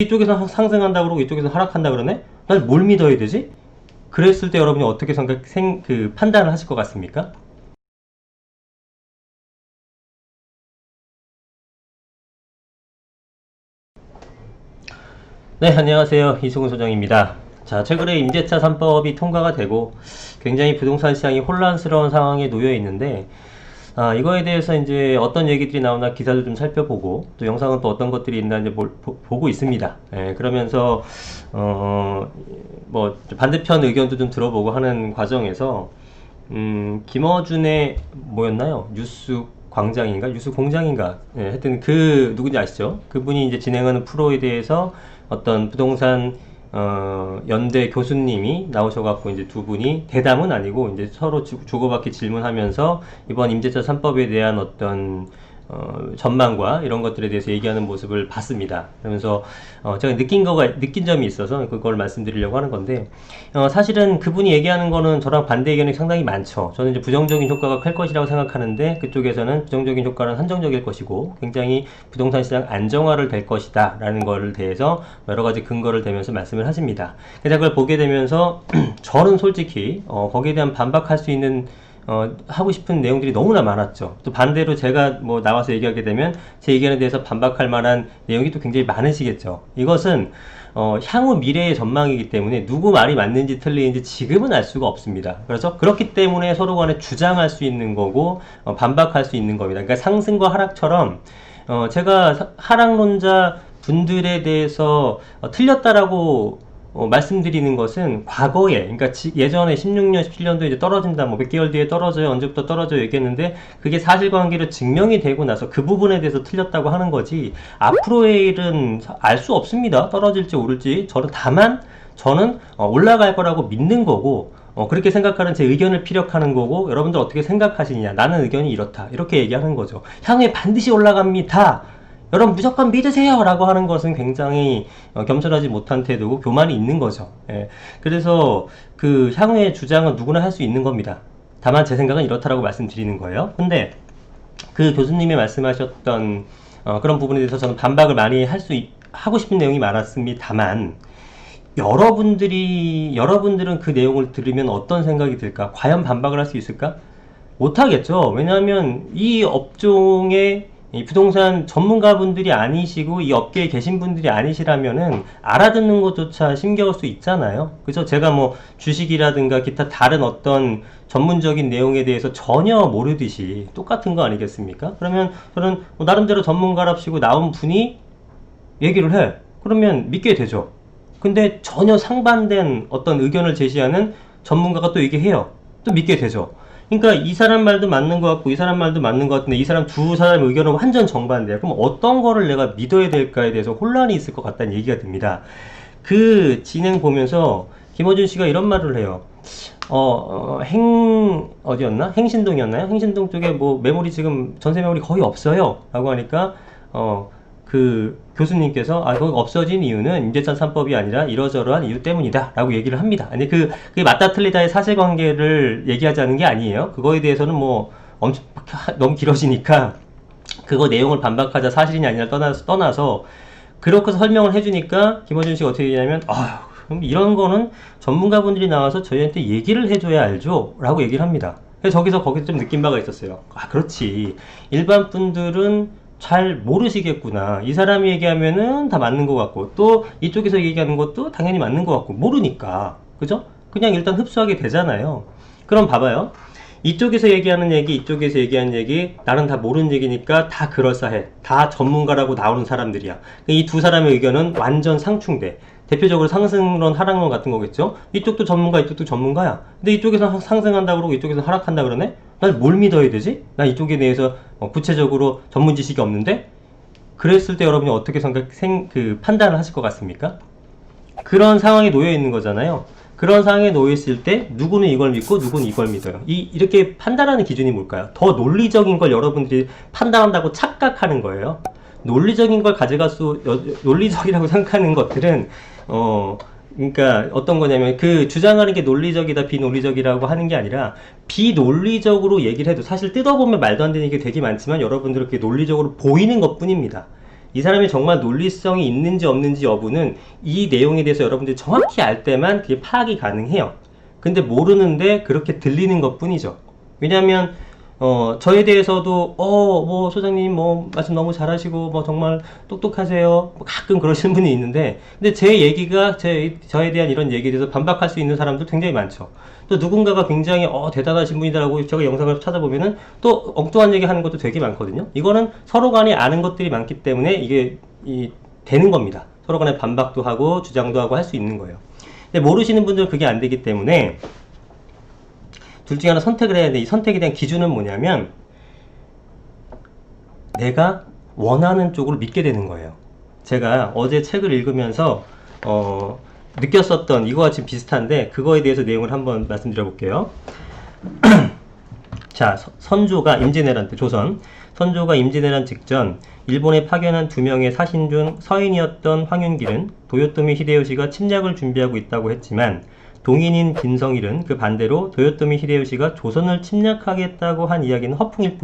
이쪽에서 상승한다 그러고 이쪽에서 하락한다 그러네? 난 뭘 믿어야 되지? 그랬을 때 여러분이 어떻게 판단을 하실 것 같습니까? 네, 안녕하세요. 이승훈 소장입니다. 자, 최근에 임대차 3법이 통과가 되고 굉장히 부동산 시장이 혼란스러운 상황에 놓여 있는데, 이거에 대해서 이제 어떤 얘기들이 나오나 기사를 좀 살펴보고, 또 영상은 또 어떤 것들이 있나 이제 보고 있습니다. 예, 그러면서, 뭐, 반대편 의견도 좀 들어보고 하는 과정에서, 김어준의 뭐였나요? 뉴스 광장인가? 뉴스 공장인가? 예, 하여튼 누군지 아시죠? 그분이 이제 진행하는 프로에 대해서 어떤 부동산 연대 교수님이 나오셔갖고 이제 두 분이 대담은 아니고 이제 서로 주고받기 질문하면서 이번 임대차 3법에 대한 어떤 전망과 이런 것들에 대해서 얘기하는 모습을 봤습니다. 그러면서 제가 느낀 점이 있어서 그걸 말씀드리려고 하는 건데, 사실은 그분이 얘기하는 거는 저랑 반대 의견이 상당히 많죠. 저는 이제 부정적인 효과가 클 것이라고 생각하는데, 그쪽에서는 부정적인 효과는 한정적일 것이고 굉장히 부동산 시장 안정화를 될 것이다 라는 거를 대해서 여러 가지 근거를 대면서 말씀을 하십니다. 그래서 그걸 보게 되면서 저는 솔직히 거기에 대한 반박할 수 있는 하고 싶은 내용들이 너무나 많았죠. 또 반대로 제가 뭐 나와서 얘기하게 되면 제 의견에 대해서 반박할 만한 내용이 또 굉장히 많으시겠죠. 이것은 향후 미래의 전망이기 때문에 누구 말이 맞는지 틀리는지 지금은 알 수가 없습니다. 그래서 그렇기 때문에 서로 간에 주장할 수 있는 거고 반박할 수 있는 겁니다. 그러니까 상승과 하락처럼 제가 하락론자 분들에 대해서 틀렸다라고 말씀드리는 것은 과거에, 그러니까 예전에 16년, 17년도 이제 떨어진다, 뭐 몇 개월 뒤에 떨어져요, 언제부터 떨어져요 얘기했는데, 그게 사실관계로 증명이 되고 나서 그 부분에 대해서 틀렸다고 하는 거지, 앞으로의 일은 알 수 없습니다. 떨어질지 오를지. 저는 올라갈 거라고 믿는 거고, 그렇게 생각하는 제 의견을 피력하는 거고, 여러분들 어떻게 생각하시냐, 나는 의견이 이렇다, 이렇게 얘기하는 거죠. 향후에 반드시 올라갑니다. 여러분 무조건 믿으세요 라고 하는 것은 굉장히 겸손하지 못한 태도고 교만이 있는 거죠. 예. 그래서 그 향후의 주장은 누구나 할 수 있는 겁니다. 다만 제 생각은 이렇다라고 말씀드리는 거예요. 근데 그 교수님이 말씀하셨던 그런 부분에 대해서 저는 반박을 많이 하고 싶은 내용이 많았습니다만, 여러분들은 그 내용을 들으면 어떤 생각이 들까? 과연 반박을 할 수 있을까? 못하겠죠. 왜냐하면 이 업종의 이 부동산 전문가분들이 아니시고 이 업계에 계신 분들이 아니시라면은 알아듣는 것조차 힘겨울 수 있잖아요. 그래서 제가 뭐 주식이라든가 기타 다른 어떤 전문적인 내용에 대해서 전혀 모르듯이 똑같은 거 아니겠습니까? 그러면 저는 뭐 나름대로 전문가랍시고 나온 분이 얘기를 해. 그러면 믿게 되죠. 근데 전혀 상반된 어떤 의견을 제시하는 전문가가 또 얘기해요. 또 믿게 되죠. 그러니까 이 사람 말도 맞는 것 같고 이 사람 말도 맞는 것 같은데 이 사람 두 사람의 의견은 완전 정반대야. 그럼 어떤 거를 내가 믿어야 될까에 대해서 혼란이 있을 것 같다는 얘기가 듭니다. 그 진행 보면서 김어준 씨가 이런 말을 해요. 어디였나? 행신동이었나요? 행신동 쪽에 뭐 매물이 지금 전세 매물이 거의 없어요. 라고 하니까 그 교수님께서 거기 없어진 이유는 임대차 3법이 아니라 이러저러한 이유 때문이다 라고 얘기를 합니다. 아니 그게 맞다 틀리다의 사실관계를 얘기하자는 게 아니에요. 그거에 대해서는 뭐 엄청 너무 길어지니까 그거 내용을 반박하자 사실이냐 아니냐 떠나서 그렇게 설명을 해주니까 김어준 씨가 어떻게 얘기하냐면 그럼 이런 거는 전문가분들이 나와서 저희한테 얘기를 해줘야 알죠 라고 얘기를 합니다. 그래서 거기서 좀 느낀 바가 있었어요. 그렇지, 일반 분들은 잘 모르시겠구나. 이 사람이 얘기하면은 다 맞는 것 같고 또 이쪽에서 얘기하는 것도 당연히 맞는 것 같고 모르니까, 그죠? 그냥 일단 흡수하게 되잖아요. 그럼 봐봐요. 이쪽에서 얘기하는 얘기, 이쪽에서 얘기하는 얘기, 나는 다 모르는 얘기니까 다 그럴싸해. 다 전문가라고 나오는 사람들이야. 이 두 사람의 의견은 완전 상충돼. 대표적으로 상승론, 하락론 같은 거겠죠? 이쪽도 전문가, 이쪽도 전문가야. 근데 이쪽에서 상승한다 그러고 이쪽에서 하락한다 그러네? 난 뭘 믿어야 되지? 난 이쪽에 대해서 구체적으로 전문 지식이 없는데? 그랬을 때 여러분이 어떻게 판단을 하실 것 같습니까? 그런 상황에 놓여 있는 거잖아요. 그런 상황에 놓여 있을 때 누구는 이걸 믿고 누구는 이걸 믿어요. 이렇게 판단하는 기준이 뭘까요? 더 논리적인 걸 여러분들이 판단한다고 착각하는 거예요. 논리적인 걸 논리적이라고 생각하는 것들은 그러니까 어떤 거냐면 그 주장하는 게 논리적이다 비논리적이라고 하는 게 아니라 비논리적으로 얘기를 해도 사실 뜯어보면 말도 안 되는 게 되게 많지만 여러분들 그게 논리적으로 보이는 것 뿐입니다. 이 사람이 정말 논리성이 있는지 없는지 여부는 이 내용에 대해서 여러분들이 정확히 알 때만 그게 파악이 가능해요. 근데 모르는데 그렇게 들리는 것 뿐이죠. 왜냐하면 저에 대해서도 뭐 소장님 뭐 말씀 너무 잘하시고 뭐 정말 똑똑하세요, 뭐 가끔 그러시는 분이 있는데, 근데 제 얘기가 저에 대한 이런 얘기에 대해서 반박할 수 있는 사람들 굉장히 많죠. 또 누군가가 굉장히 대단하신 분이다라고 제가 영상을 찾아보면은 또 엉뚱한 얘기 하는 것도 되게 많거든요. 이거는 서로 간에 아는 것들이 많기 때문에 이게 되는 겁니다. 서로 간에 반박도 하고 주장도 하고 할 수 있는 거예요. 근데 모르시는 분들은 그게 안 되기 때문에 둘 중에 하나 선택을 해야 돼. 이 선택에 대한 기준은 뭐냐면 내가 원하는 쪽으로 믿게 되는 거예요. 제가 어제 책을 읽으면서 느꼈었던 이거와 지금 비슷한데 그거에 대해서 내용을 한번 말씀드려 볼게요. 자, 선조가 임진왜란 때, 조선 선조가 임진왜란 직전 일본에 파견한 2명의 사신 중 서인이었던 황윤길은 도요토미 히데요시가 침략을 준비하고 있다고 했지만, 동인인 김성일은 그 반대로 도요토미 히데요시가 조선을 침략하겠다고 한 이야기는 허풍일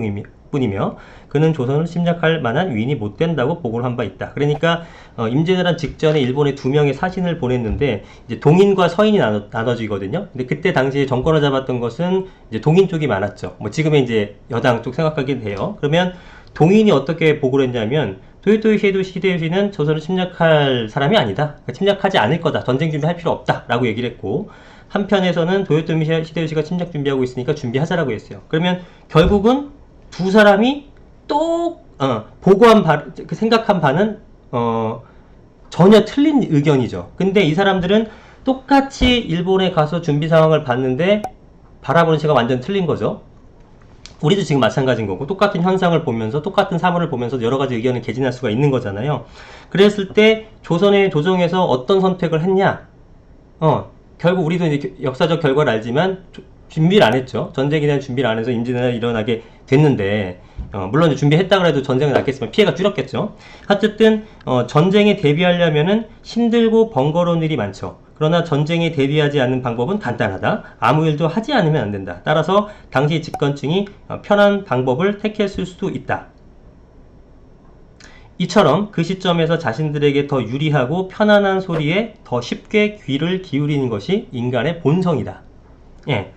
뿐이며 그는 조선을 침략할 만한 위인이 못 된다고 보고를 한 바 있다. 그러니까 임진왜란 직전에 일본에 2명의 사신을 보냈는데 이제 동인과 서인이 나눠지거든요. 근데 그때 당시에 정권을 잡았던 것은 이제 동인 쪽이 많았죠. 뭐 지금의 이제 여당 쪽 생각하게 돼요. 그러면 동인이 어떻게 보고를 했냐면 도요토미 히데요시는 조선을 침략할 사람이 아니다. 그러니까 침략하지 않을 거다. 전쟁 준비할 필요 없다. 라고 얘기를 했고, 한편에서는 도요토미 히데요시가 침략 준비하고 있으니까 준비하자라고 했어요. 그러면 결국은 두 사람이 또 생각한 바는 전혀 틀린 의견이죠. 근데 이 사람들은 똑같이 일본에 가서 준비 상황을 봤는데 바라보는 시가 완전 틀린 거죠. 우리도 지금 마찬가지인 거고, 똑같은 현상을 보면서 똑같은 사물을 보면서 여러 가지 의견을 개진할 수가 있는 거잖아요. 그랬을 때 조선의 조정에서 어떤 선택을 했냐? 결국 우리도 이제 역사적 결과를 알지만 준비를 안 했죠. 전쟁에 대한 준비를 안 해서 임진왜란이 일어나게 됐는데, 물론 이제 준비했다 그래도 전쟁은 났겠지만 피해가 줄었겠죠. 어쨌든 전쟁에 대비하려면은 힘들고 번거로운 일이 많죠. 그러나 전쟁에 대비하지 않는 방법은 간단하다. 아무 일도 하지 않으면 안 된다. 따라서 당시 집권층이 편한 방법을 택했을 수도 있다. 이처럼 그 시점에서 자신들에게 더 유리하고 편안한 소리에 더 쉽게 귀를 기울이는 것이 인간의 본성이다. 예.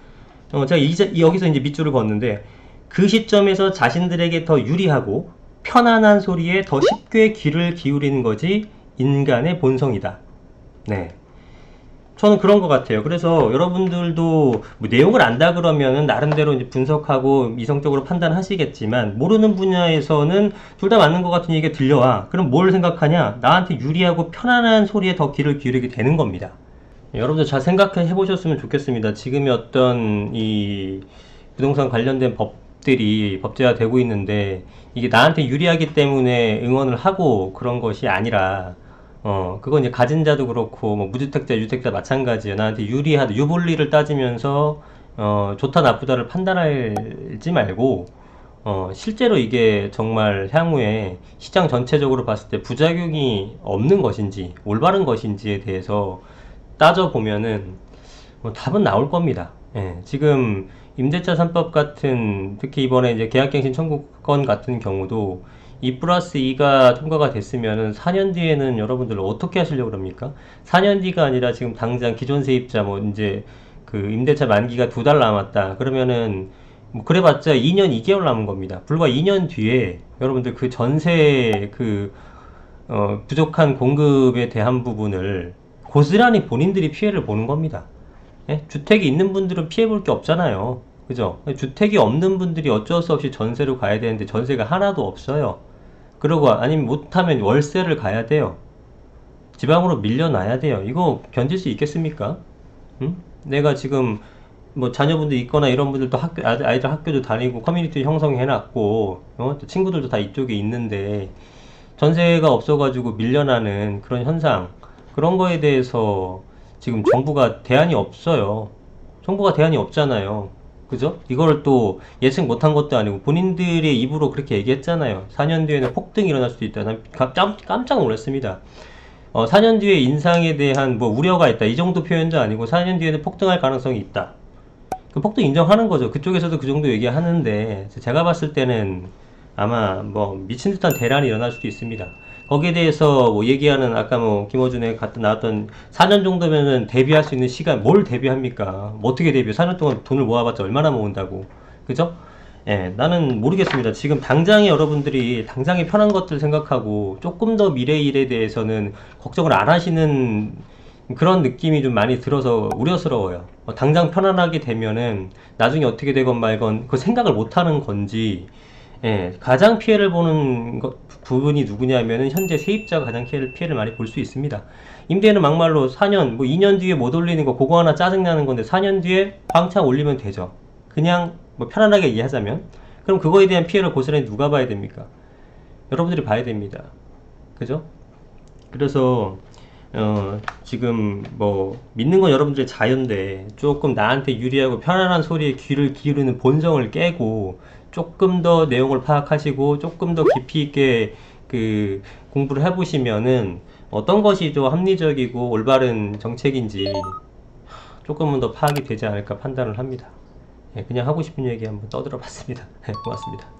제가 여기서 이제 밑줄을 걷는데, 그 시점에서 자신들에게 더 유리하고 편안한 소리에 더 쉽게 귀를 기울이는 것이 인간의 본성이다. 네. 저는 그런 것 같아요. 그래서 여러분들도 뭐 내용을 안다 그러면은 나름대로 이제 분석하고 이성적으로 판단하시겠지만, 모르는 분야에서는 둘 다 맞는 것 같은 얘기가 들려와. 그럼 뭘 생각하냐? 나한테 유리하고 편안한 소리에 더 귀를 기울이게 되는 겁니다. 여러분들 잘 생각해 보셨으면 좋겠습니다. 지금의 어떤 이 부동산 관련된 법들이 법제화되고 있는데, 이게 나한테 유리하기 때문에 응원을 하고 그런 것이 아니라, 그건 이제 가진 자도 그렇고, 뭐, 무주택자, 유주택자 마찬가지예요. 나한테 유리하다, 유불리를 따지면서, 좋다, 나쁘다를 판단하지 말고, 실제로 이게 정말 향후에 시장 전체적으로 봤을 때 부작용이 없는 것인지, 올바른 것인지에 대해서 따져보면은, 답은 나올 겁니다. 예, 지금, 임대차 3법 같은, 특히 이번에 이제 계약갱신 청구권 같은 경우도 2+2가 통과가 됐으면은 4년 뒤에는 여러분들 어떻게 하시려고 그럽니까? 4년 뒤가 아니라 지금 당장 기존 세입자 뭐 이제 그 임대차 만기가 2달 남았다. 그러면은 뭐 그래봤자 2년 2개월 남은 겁니다. 불과 2년 뒤에 여러분들 그 전세 부족한 공급에 대한 부분을 고스란히 본인들이 피해를 보는 겁니다. 예? 주택이 있는 분들은 피해 볼 게 없잖아요. 그죠? 주택이 없는 분들이 어쩔 수 없이 전세로 가야 되는데 전세가 하나도 없어요. 그러고 아니면 못하면 월세를 가야 돼요. 지방으로 밀려나야 돼요. 이거 견딜 수 있겠습니까? 응? 내가 지금 뭐 자녀분들 있거나 이런 분들도 아이들 학교도 다니고 커뮤니티 형성해놨고, 또 친구들도 다 이쪽에 있는데 전세가 없어가지고 밀려나는 그런 현상, 그런 거에 대해서 지금 정부가 대안이 없어요. 정부가 대안이 없잖아요. 그죠? 이걸 또 예측 못한 것도 아니고 본인들의 입으로 그렇게 얘기했잖아요. 4년 뒤에는 폭등이 일어날 수도 있다. 난 깜짝 놀랐습니다. 4년 뒤에 인상에 대한 뭐 우려가 있다, 이 정도 표현도 아니고 4년 뒤에는 폭등할 가능성이 있다. 그 폭등 인정하는 거죠. 그쪽에서도 그 정도 얘기하는데 제가 봤을 때는 아마 뭐 미친 듯한 대란이 일어날 수도 있습니다. 거기에 대해서 뭐 얘기하는 아까 뭐 김어준에 갔다 나왔던 4년 정도면은 대비할 수 있는 시간 뭘 대비합니까? 뭐 어떻게 대비해? 4년 동안 돈을 모아봤자 얼마나 모은다고, 그죠? 예, 나는 모르겠습니다. 지금 당장에 여러분들이 당장에 편한 것들 생각하고 조금 더 미래 일에 대해서는 걱정을 안 하시는 그런 느낌이 좀 많이 들어서 우려스러워요. 당장 편안하게 되면은 나중에 어떻게 되건 말건 그 생각을 못 하는 건지, 예, 가장 피해를 보는 부분이 누구냐면은 현재 세입자가 가장 피해를 많이 볼 수 있습니다. 임대는 막말로 4년, 뭐 2년 뒤에 못 올리는 거 그거 하나 짜증나는 건데 4년 뒤에 왕창 올리면 되죠. 그냥 뭐 편안하게 이해하자면. 그럼 그거에 대한 피해를 고스란히 누가 봐야 됩니까? 여러분들이 봐야 됩니다. 그죠? 그래서 지금 뭐 믿는 건 여러분들의 자유인데 조금 나한테 유리하고 편안한 소리에 귀를 기울이는 본성을 깨고 조금 더 내용을 파악하시고 조금 더 깊이 있게 그 공부를 해보시면은 어떤 것이 좀 합리적이고 올바른 정책인지 조금은 더 파악이 되지 않을까 판단을 합니다. 예, 그냥 하고 싶은 얘기 한번 떠들어 봤습니다. 고맙습니다.